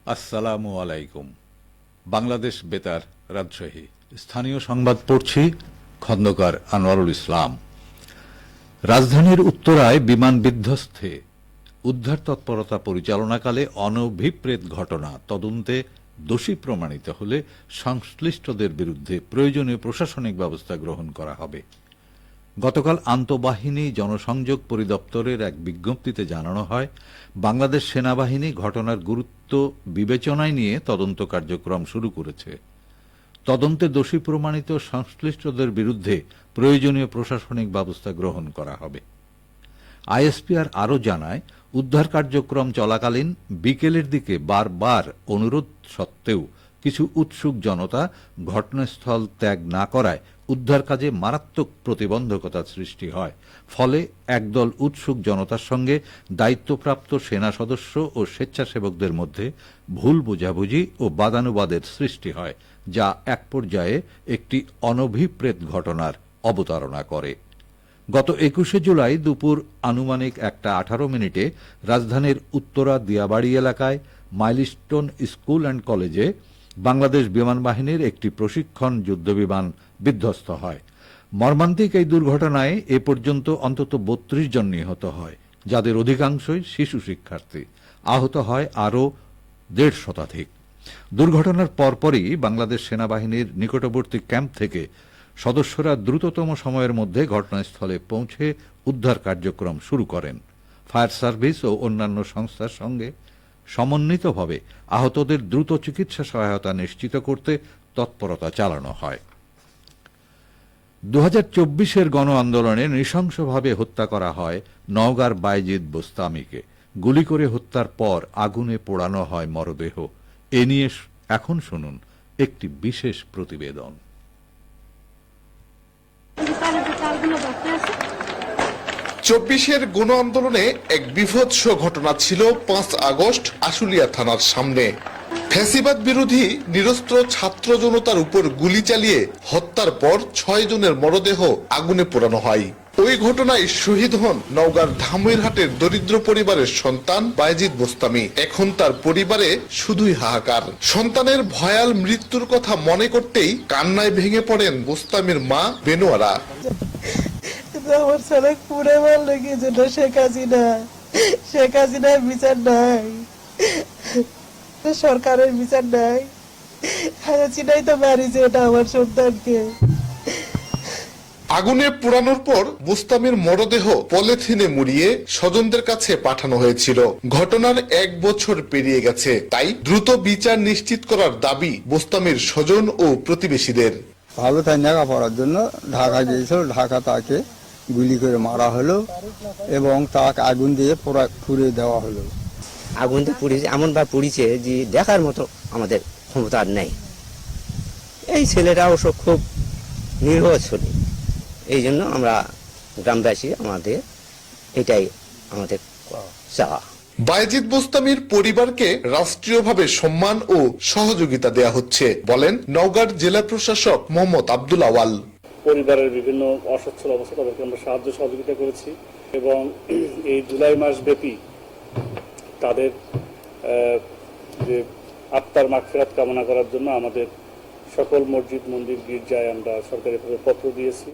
আসসালামু আলাইকুম। বাংলাদেশ বেতার, রাজশাহী। স্থানীয় সংবাদ পড়ছি, খন্দকার আনোয়ারুল ইসলাম। রাজধানীর উত্তরায় বিমান বিধ্বস্তে উদ্ধার তৎপরতা পরিচালনাকালে অনভিপ্রেত ঘটনা তদন্তে দোষী প্রমাণিত হলে সংশ্লিষ্টদের বিরুদ্ধে প্রয়োজনীয় প্রশাসনিক ব্যবস্থা গ্রহণ করা হবে। গতকাল আন্তঃবাহিনী জনসংযোগ পরিদপ্তরের এক বিজ্ঞপ্তিতে জানানো হয়, বাংলাদেশ সেনাবাহিনী ঘটনার গুরুত্ব বিবেচনায় নিয়ে তদন্ত কার্যক্রম শুরু করেছে। তদন্তে দোষী প্রমাণিত সংশ্লিষ্টদের বিরুদ্ধে প্রয়োজনীয় প্রশাসনিক ব্যবস্থা গ্রহণ করা হবে। আইএসপিআর আরও জানায়, উদ্ধার কার্যক্রম চলাকালীন বিকেলের দিকে বারবার অনুরোধ সত্ত্বেও কিছু উৎসুক জনতা ঘটনাস্থল ত্যাগ না করায় উদ্ধার কাজে মারাত্মক প্রতিবন্ধকতার সৃষ্টি হয়। ফলে একদল উৎসুক জনতার সঙ্গে দায়িত্বপ্রাপ্ত সেনা সদস্য ও স্বেচ্ছাসেবকদের মধ্যে ভুল বোঝাবুঝি ও বাদানুবাদের সৃষ্টি হয়, যা এক পর্যায়ে একটি অনভিপ্রেত ঘটনার অবতারণা করে। গত ২১শে জুলাই দুপুর আনুমানিক ১:১৮ রাজধানীর উত্তরা দিয়াবাড়ি এলাকায় মাইলস্টোন স্কুল অ্যান্ড কলেজে বাংলাদেশ বিমান বাহিনীর একটি প্রশিক্ষণ যুদ্ধবিমান বিধ্বস্ত হয়। মর্মান্তিক এই দুর্ঘটনায় এ পর্যন্ত অন্তত ৩২ জন নিহত হয়, যাদের অধিকাংশই শিশু শিক্ষার্থী। আহত হয় আরও ১৫০ শতাধিক। দুর্ঘটনার পরপরই বাংলাদেশ সেনাবাহিনীর নিকটবর্তী ক্যাম্প থেকে সদস্যরা দ্রুততম সময়ের মধ্যে ঘটনাস্থলে পৌঁছে উদ্ধার কার্যক্রম শুরু করেন। ফায়ার সার্ভিস ও অন্যান্য সংস্থার সঙ্গে সমন্বিতভাবে আহতদের দ্রুত চিকিৎসা সহায়তা নিশ্চিত করতে তৎপরতা চালানো হয়। ২০২৪-এর গণ আন্দোলনে নৃশংসভাবে হত্যা করা হয় নওগাঁর বায়েজিদ বোস্তামীকে। গুলি করে হত্যার পর আগুনে পোড়ানো হয় মরদেহ। এ নিয়ে এখন শুনুন একটি বিশেষ প্রতিবেদন। ২৪-এর গণ আন্দোলনে এক বীভৎস ঘটনা ছিল ৫ আগস্ট আশুলিয়া থানার সামনে। ফ্যাসিবাদ বিরোধী নিরস্ত্র ছাত্র জনতার উপর গুলি চালিয়ে হত্যার পর ৬ জনের মরদেহ আগুনে পোড়ানো হয়। ওই ঘটনায় শহীদ হন নওগাঁর ধামইরহাটের দরিদ্র পরিবারের সন্তান বায়েজিদ বোস্তামী। এখন তার পরিবারে শুধুই হাহাকার। সন্তানের ভয়াল মৃত্যুর কথা মনে করতেই কান্নায় ভেঙে পড়েন বোস্তামীর মা বেনোয়ারা। আমার ছেলে পুরে মারলো কি জন্য? শেখ হাসিনার বিচার নাই, সরকারের বিচার নাই। হাসিনাই তো মারিছে এটা আমার সন্তানকে। আগুনে পোড়ানোর পর বোস্তামীর মরদেহ পলিথিনে মুড়িয়ে স্বজনদের কাছে পাঠানো হয়েছিল। ঘটনার ১ বছর পেরিয়ে গেছে, তাই দ্রুত বিচার নিশ্চিত করার দাবি বোস্তামীর স্বজন ও প্রতিবেশীদের। ভালো তাই লেখাপড়ার জন্য ঢাকা গিয়েছিল, ঢাকা তাকে গুলি করে মারা হলো এবং তাকে আগুন দিয়ে পুড়িয়ে দেওয়া হলো। আগুন দিয়ে পুড়িয়েছে, এমনভাবে পুড়িয়েছে যে দেখার মতো আমাদের ক্ষমতা আর নেই। এই ছেলেটা অবশ্য খুব নিরীহ ছিল। এই জন্য আমরা গ্রামবাসী আমাদের এটাই আমাদের চাওয়া। বায়েজিদ বোস্তামীর পরিবারকে রাষ্ট্রীয়ভাবে সম্মান ও সহযোগিতা দেয়া হচ্ছে বলেন নওগাঁর জেলা প্রশাসক মোহাম্মদ আব্দুল আওয়াল। পরিবারের বিভিন্ন অসচ্ছল অবস্থা, তাদেরকে আমরা সাহায্য সহযোগিতা করেছি এবং এই জুলাই মাস ব্যাপী তাদের যে আত্মার মাগফিরাত কামনা করার জন্য আমাদের সকল মসজিদ মন্দির গির্জায় আমরা সরকারিভাবে পত্র দিয়েছি।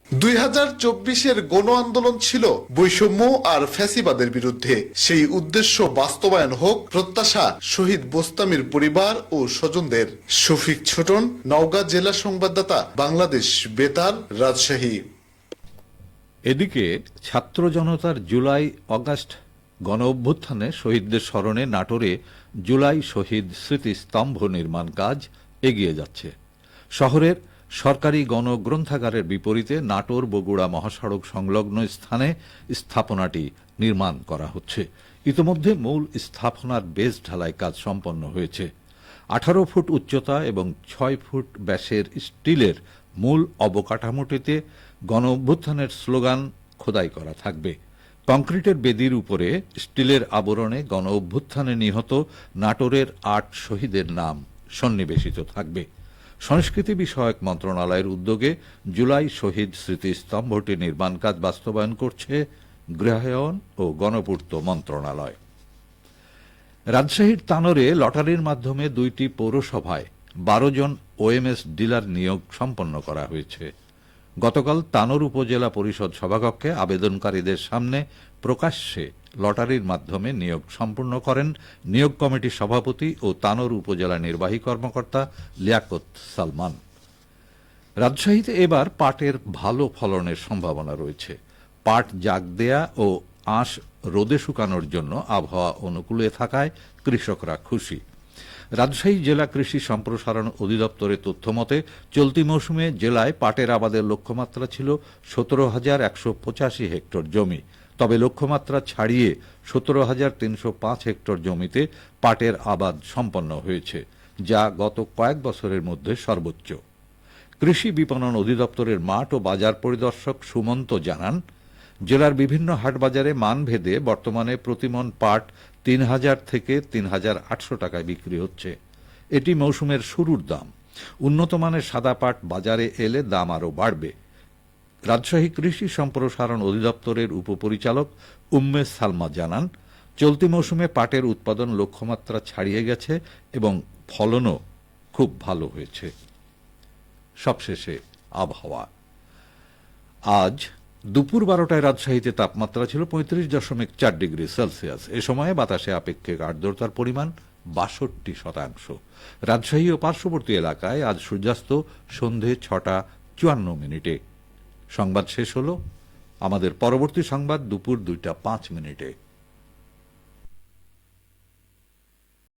২০২৪-এর গণ আন্দোলন ছিল বৈষম্য আর ফ্যাসিবাদের বিরুদ্ধে। সেই উদ্দেশ্য বাস্তবায়ন হোক প্রত্যাশা শহীদ বোস্তামীর পরিবার ও স্বজনদের। শফিক ছোটন, নওগাঁ জেলা সংবাদদাতা, বাংলাদেশ বেতার, রাজশাহী। এদিকে ছাত্র জনতার জুলাই অগাস্ট গণ অভ্যুত্থানে শহীদদের স্মরণে নাটোরে জুলাই শহীদ স্মৃতিস্তম্ভ নির্মাণ কাজ এগিয়ে যাচ্ছে। শহরের সরকারি গণগ্রন্থাগারের বিপরীতে নাটোর বগুড়া মহাসড়ক সংলগ্ন স্থানে স্থাপনাটি নির্মাণ করা হচ্ছে। ইতোমধ্যে মূল স্থাপনার বেস ঢালাই কাজ সম্পন্ন হয়েছে। ১৮ ফুট উচ্চতা এবং ৬ ফুট ব্যাসের স্টিলের মূল অবকাঠামোটিতে গণ অভ্যুত্থানের স্লোগান খোদাই করা থাকবে। কংক্রিটের বেদির উপরে স্টিলের আবরণে গণ অভ্যুত্থানে নিহত নাটোরের ৮ শহীদের নাম সন্নিবেশিত থাকবে। সংস্কৃতি বিষয়ক মন্ত্রণালয়ের উদ্যোগে জুলাই শহীদ স্মৃতিস্তম্ভটি নির্মাণ কাজ বাস্তবায়ন করছে গৃহায়ন ও গণপূর্ত মন্ত্রণালয়। রাজশাহীর তানোরে লটারির মাধ্যমে 2টি পৌরসভায় 12 জন ওএমএস ডিলার নিয়োগ সম্পন্ন করা হয়েছে। গতকাল তানোর উপজেলা পরিষদ সভাকক্ষে আবেদনকারীদের সামনে প্রকাশ্যে লটারির মাধ্যমে নিয়োগ সম্পূর্ণ করেন নিয়োগ কমিটির সভাপতি ও তানোর উপজেলা নির্বাহী কর্মকর্তা লিয়াকত সালমান। রাজশাহীতে এবার পাটের ভালো ফলনের সম্ভাবনা রয়েছে। পাট জাগ দেয়া ও আঁশ রোদে শুকানোর জন্য আবহাওয়া অনুকূলে থাকায় কৃষকরা খুশি। রাজশাহী জেলা কৃষি সম্প্রসারণ অধিদপ্তরের তথ্য মতে চলতি মৌসুমে জেলায় পাটের আবাদের লক্ষ্যমাত্রা ছিল 17,185 হেক্টর জমি। তবে লক্ষ্যমাত্রা ছাড়িয়ে 17,305 হেক্টর জমিতে পাটের আবাদ সম্পন্ন হয়েছে, যা গত কয়েক বছরের মধ্যে সর্বোচ্চ। কৃষি বিপণন অধিদপ্তরের মাঠ ও বাজার পরিদর্শক সুমন্ত জানান, জেলার বিভিন্ন হাটবাজারে মানভেদে বর্তমানে প্রতিমন পাট 3,000 থেকে 3,800 টাকায় বিক্রি হচ্ছে। এটি মৌসুমের শুরুর দাম। উন্নত মানের সাদা পাট বাজারে এলে দাম আরও বাড়বে। রাজশাহী কৃষি সম্প্রসারণ অধিদপ্তরের উপপরিচালক উম্মে সালমা জানান, চলতি মৌসুমে পাটের উৎপাদন লক্ষ্যমাত্রা ছাড়িয়ে গেছে এবং ফলনও খুব ভালো হয়েছে। সবশেষে আবহাওয়া। আজ দুপুর 12টায় রাজশাহীতে তাপমাত্রা ছিল 35.4 ডিগ্রি সেলসিয়াস। এ সময়ে বাতাসে আপেক্ষিক আর্দ্রতার পরিমাণ 62%। রাজশাহী ও পার্শ্ববর্তী এলাকায় আজ সূর্যাস্ত সন্ধে 6:54। সংবাদ শেষ হল। আমাদের পরবর্তী সংবাদ দুপুর 2:05।